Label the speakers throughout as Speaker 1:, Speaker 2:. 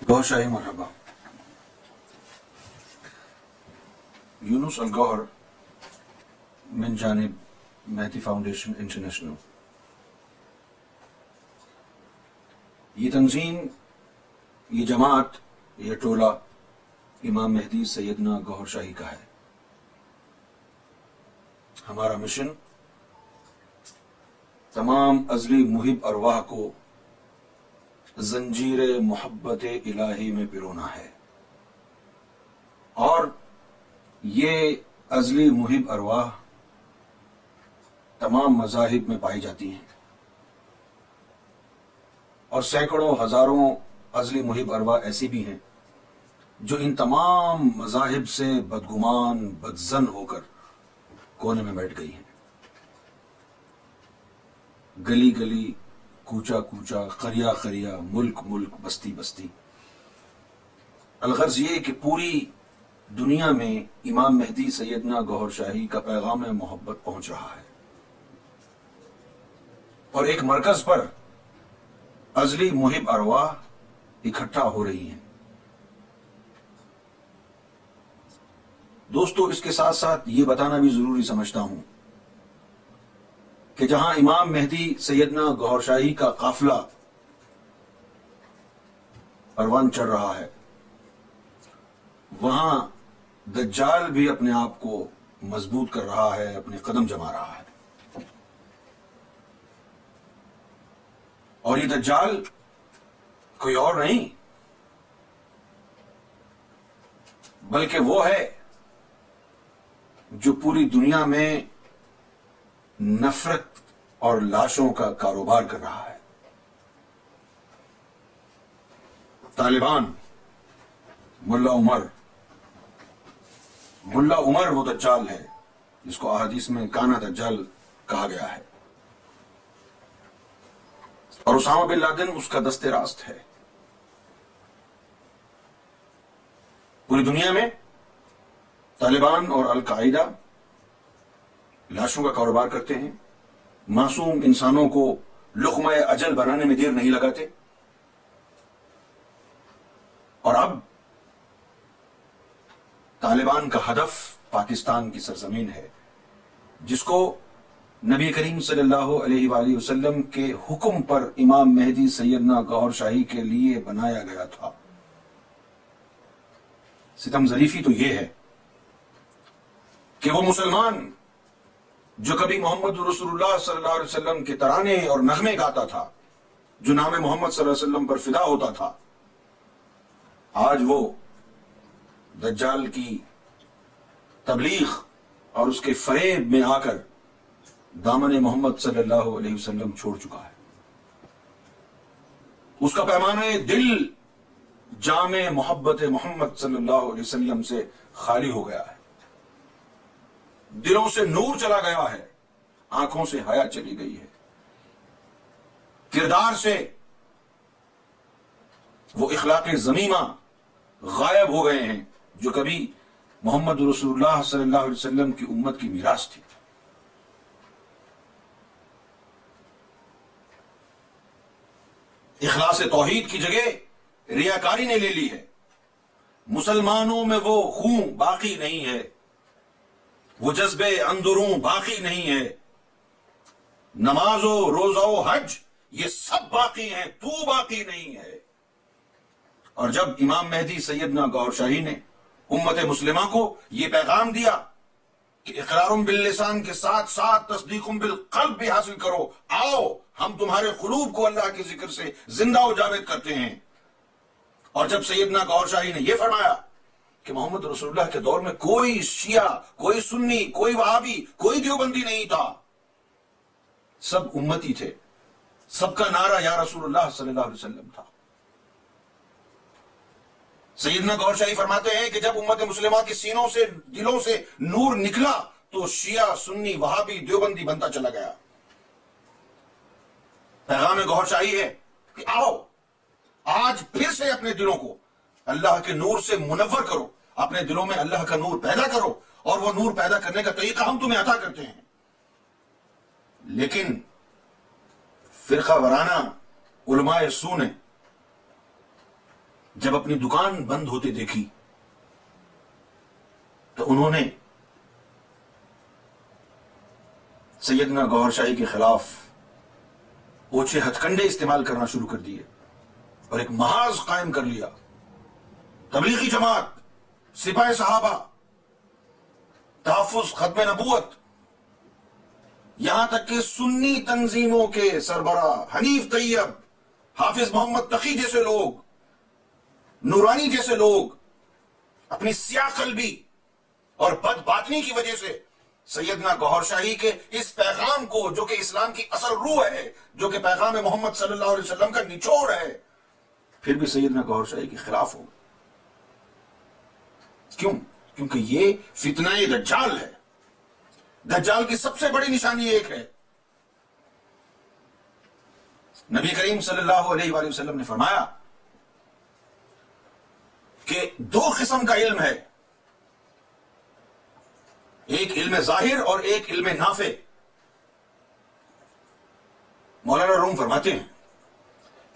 Speaker 1: گوہر شاہی مرحبا. یونس الگوہر من جانب مہدی فاؤنڈیشن انٹرنیشنل. یہ تنظیم، یہ جماعت، یہ ٹولہ امام مہدی سیدنا گوہر شاہی کا ہے. ہمارا مشن تمام ازلی محب ارواح کو زنجیر محبت الہی میں پرونا ہے، اور یہ ازلی محب ارواح تمام مذاہب میں پائی جاتی ہیں، اور سینکڑوں ہزاروں ازلی محب ارواح ایسی بھی ہیں جو ان تمام مذاہب سے بدگمان بدظن ہو کر کونے میں بیٹھ گئی ہیں. گلی گلی، کوچا کوچا، قریہ قریہ، ملک ملک، بستی بستی. الغرض یہ کہ پوری دنیا میں امام مہدی سیدنا گوہر شاہی کا پیغام محبت پہنچ رہا ہے، اور ایک مرکز پر ازلی محب ارواح اکٹھا ہو رہی ہیں. دوستو، اس کے ساتھ ساتھ یہ بتانا بھی ضروری سمجھتا ہوں کہ جہاں امام مہدی سیدنا گوہر شاہی کا قافلہ پروان چڑھ رہا ہے، وہاں دجال بھی اپنے آپ کو مضبوط کر رہا ہے، اپنے قدم جما رہا ہے. اور یہ دجال کوئی اور نہیں بلکہ وہ ہے جو پوری دنیا میں نفرت اور لاشوں کا کاروبار کر رہا ہے. طالبان، ملا عمر وہ دجال ہے جس کو احادیث میں کانا دجال کہا گیا ہے، اور اسامہ بن لادن اس کا دست راست ہے. پوری دنیا میں طالبان اور القاعدہ لاشوں کا کاروبار کرتے ہیں، معصوم انسانوں کو لقمہ اجل بنانے میں دیر نہیں لگاتے. اور اب طالبان کا ہدف پاکستان کی سرزمین ہے، جس کو نبی کریم صلی اللہ علیہ وآلہ وسلم کے حکم پر امام مہدی سیدنا گوہر شاہی کے لیے بنایا گیا تھا. ستم ظریفی تو یہ ہے کہ وہ مسلمان جو کبھی محمد رسول اللہ صلی اللہ علیہ وسلم کے ترانے اور نغمے گاتا تھا، جو نام محمد صلی اللہ علیہ وسلم پر فدا ہوتا تھا، آج وہ دجال کی تبلیغ اور اس کے فریب میں آ کر دامن محمد صلی اللہ علیہ وسلم چھوڑ چکا ہے. اس کا پیمانہ دل جامع محبت محمد صلی اللہ علیہ وسلم سے خالی ہو گیا ہے. دلوں سے نور چلا گیا ہے، آنکھوں سے حیا چلی گئی ہے، کردار سے وہ اخلاق ذمیمہ غائب ہو گئے ہیں جو کبھی محمد رسول اللہ صلی اللہ علیہ وسلم کی امت کی میراث تھی. اخلاص توحید کی جگہ ریاکاری نے لے لی ہے. مسلمانوں میں وہ خون باقی نہیں ہے، وہ جذبے اندروں باقی نہیں ہے، نماز و روزہ و حج یہ سب باقی ہیں، تو باقی نہیں ہے. اور جب امام مہدی سیدنا گوہر شاہی نے امت مسلمہ کو یہ پیغام دیا کہ اقرار باللسان کے ساتھ ساتھ تصدیق بالقلب بھی حاصل کرو، آؤ ہم تمہارے قلوب کو اللہ کے ذکر سے زندہ و جاوید کرتے ہیں. اور جب سیدنا گوہر شاہی نے یہ فرمایا کہ محمد رسول اللہ کے دور میں کوئی شیعہ، کوئی سنی، کوئی وہابی، کوئی دیوبندی نہیں تھا، سب امتی تھے، سب کا نعرہ یا رسول اللہ صلی اللہ علیہ وسلم تھا. سیدنا گوہر شاہی فرماتے ہیں کہ جب امت مسلمہ کے سینوں سے، دلوں سے نور نکلا تو شیعہ، سنی، وہابی، دیوبندی بنتا چلا گیا. پیغام گوہر شاہی ہے کہ آؤ آج پھر سے اپنے دلوں کو اللہ کے نور سے منور کرو، اپنے دلوں میں اللہ کا نور پیدا کرو، اور وہ نور پیدا کرنے کا طریقہ ہم تمہیں عطا کرتے ہیں. لیکن فرقہ وارانہ علماء سو نے جب اپنی دکان بند ہوتے دیکھی تو انہوں نے سیدنا گوہر شاہی کے خلاف اوچھے ہتھ کنڈے استعمال کرنا شروع کر دیے اور ایک محاذ قائم کر لیا. تبلیغی جماعت، سپاہ صحابہ، تحفظ ختم نبوت، یہاں تک کہ سنی تنظیموں کے سربراہ حنیف طیب، حافظ محمد تقی جیسے لوگ، نورانی جیسے لوگ اپنی سیاہ قلبی اور بد باطنی کی وجہ سے سیدنا گوہر شاہی کے اس پیغام کو، جو کہ اسلام کی اصل روح ہے، جو کہ پیغام محمد صلی اللہ علیہ وسلم کا نچوڑ ہے، پھر بھی سیدنا گوہر شاہی کے خلاف ہو. کیوں؟ کیونکہ یہ فتنہ دجال ہے. دجال کی سب سے بڑی نشانی ایک ہے. نبی کریم صلی اللہ علیہ وآلہ وسلم نے فرمایا کہ دو قسم کا علم ہے، ایک علم ظاہر اور ایک علم نافع. مولانا روم فرماتے ہیں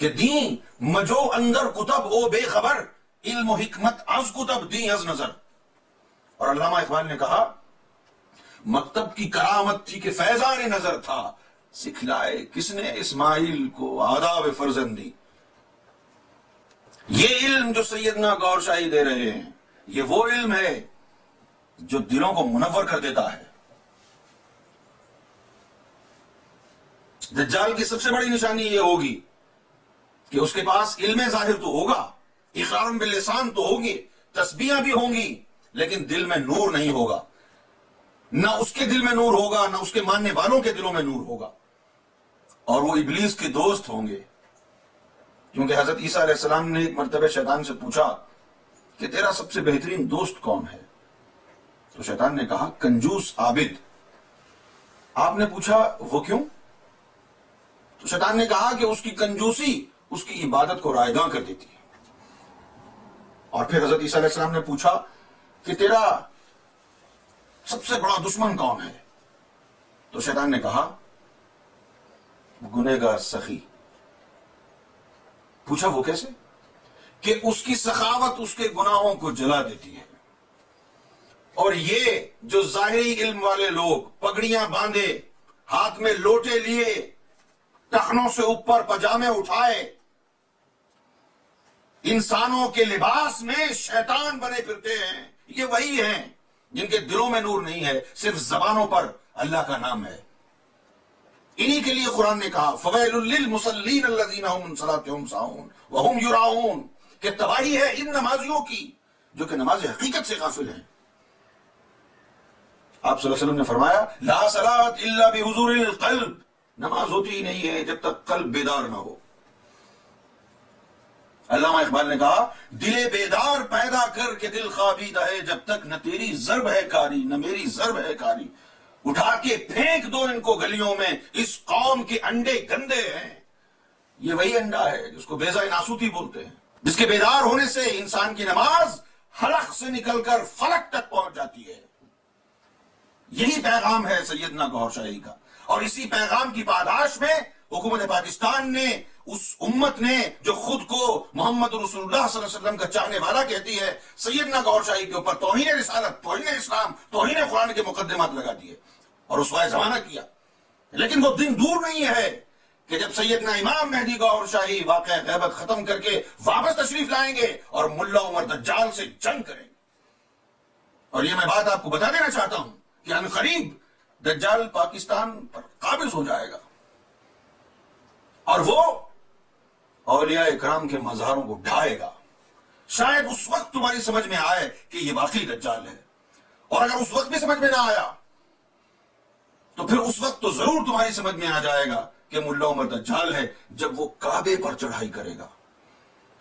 Speaker 1: کہ دین مجو اندر کتب او بے خبر، علم و حکمت از کتب دین از نظر. اور علامہ اقبال نے کہا مکتب کی کرامت تھی کہ فیضان نظر تھا، سکھلائے کس نے اسماعیل کو آداب فرزندی. یہ علم جو سیدنا گوہر شاہی دے رہے ہیں، یہ وہ علم ہے جو دلوں کو منور کر دیتا ہے. دجال کی سب سے بڑی نشانی یہ ہوگی کہ اس کے پاس علم ظاہر تو ہوگا، اقرار باللسان تو ہوگی، تسبیحاں بھی ہوں گی، لیکن دل میں نور نہیں ہوگا. نہ اس کے دل میں نور ہوگا، نہ اس کے ماننے والوں کے دلوں میں نور ہوگا. اور وہ ابلیس کے دوست ہوں گے. کیونکہ حضرت عیسیٰ علیہ السلام نے ایک مرتبہ شیطان سے پوچھا کہ تیرا سب سے بہترین دوست کون ہے؟ تو شیطان نے کہا کنجوس عابد. آپ نے پوچھا وہ کیوں؟ تو شیطان نے کہا کہ اس کی کنجوسی اس کی عبادت کو رائیگاں کر دیتی ہے. اور پھر حضرت عیسیٰ علیہ السلام نے پوچھا کہ تیرا سب سے بڑا دشمن کون ہے؟ تو شیطان نے کہا گنہگار سخی. پوچھا وہ کیسے؟ کہ اس کی سخاوت اس کے گناہوں کو جلا دیتی ہے. اور یہ جو ظاہری علم والے لوگ پگڑیاں باندھے، ہاتھ میں لوٹے لیے، ٹخنوں سے اوپر پجامے اٹھائے، انسانوں کے لباس میں شیطان بنے پھرتے ہیں، یہ وہی ہیں جن کے دلوں میں نور نہیں ہے، صرف زبانوں پر اللہ کا نام ہے. انہی کے لیے قرآن نے کہا فویل للمصلین الذین هم عن صلاتهم ساہون وهم یراؤون، کہ تباہی ہے ان نمازیوں کی جو کہ نماز حقیقت سے غافل ہیں. آپ صلی اللہ علیہ وسلم نے فرمایا لا صلاۃ الا بحضور القلب، نماز ہوتی ہی نہیں ہے جب تک قلب بیدار نہ ہو. علامہ اقبال نے کہا دل بیدار پیدا کر کے دل خوابیدہ ہے، جب تک نہ تیری ضرب ہے کاری نہ میری ضرب ہے کاری. اٹھا کے پھینک دو ان کو گلیوں میں، اس قوم کے انڈے گندے ہیں. یہ وہی انڈا ہے جس کو بیضہ ناسوتی بولتے ہیں، جس کے بیدار ہونے سے انسان کی نماز حلق سے نکل کر فلک تک پہنچ جاتی ہے. یہی پیغام ہے سیدنا گوہر شاہی کا. اور اسی پیغام کی پاداش میں حکومت پاکستان نے، اس امت نے جو خود کو محمد رسول اللہ صلی اللہ علیہ وسلم کا چاہنے والا کہتی ہے، سیدنا گوہر شاہی کے اوپر توہین رسالت، توہین اسلام، توہین قرآن کے مقدمات لگا دیے اور رسوائے زمانہ کیا. لیکن وہ دن دور نہیں ہے کہ جب سیدنا امام مہدی گوہر شاہی واقعہ غیبت ختم کر کے واپس تشریف لائیں گے اور ملا عمر دجال سے جنگ کریں گے. اور یہ میں بات آپ کو بتا دینا چاہتا ہوں کہ عنقریب دجال پاکستان پر قابض ہو جائے گا اور وہ اولیاء اکرام کے مزاروں کو ڈھائے گا. شاید اس وقت تمہاری سمجھ میں آئے کہ یہ واقعی دجال ہے، اور اگر اس وقت بھی سمجھ میں نہ آیا تو پھر اس وقت تو ضرور تمہاری سمجھ میں آ جائے گا کہ ملا عمر دجال ہے، جب وہ کعبے پر چڑھائی کرے گا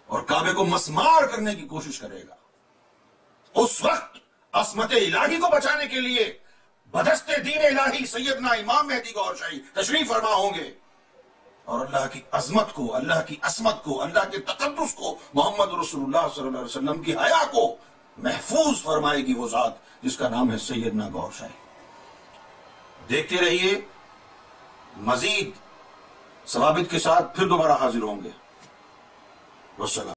Speaker 1: اور کعبے کو مسمار کرنے کی کوشش کرے گا. اس وقت عصمت الہی کو بچانے کے لیے بدست دین الہی سیدنا امام مہدی گوہر شاہی تشریف فرما ہوں گے، اور اللہ کی عظمت کو، اللہ کی عصمت کو، اللہ کے تقدس کو، محمد رسول اللہ صلی اللہ علیہ وسلم کی حیا کو محفوظ فرمائے گی وہ ذات جس کا نام ہے سیدنا گوہر شاہی. دیکھتے رہیے، مزید ثوابت کے ساتھ پھر دوبارہ حاضر ہوں گے. والسلام.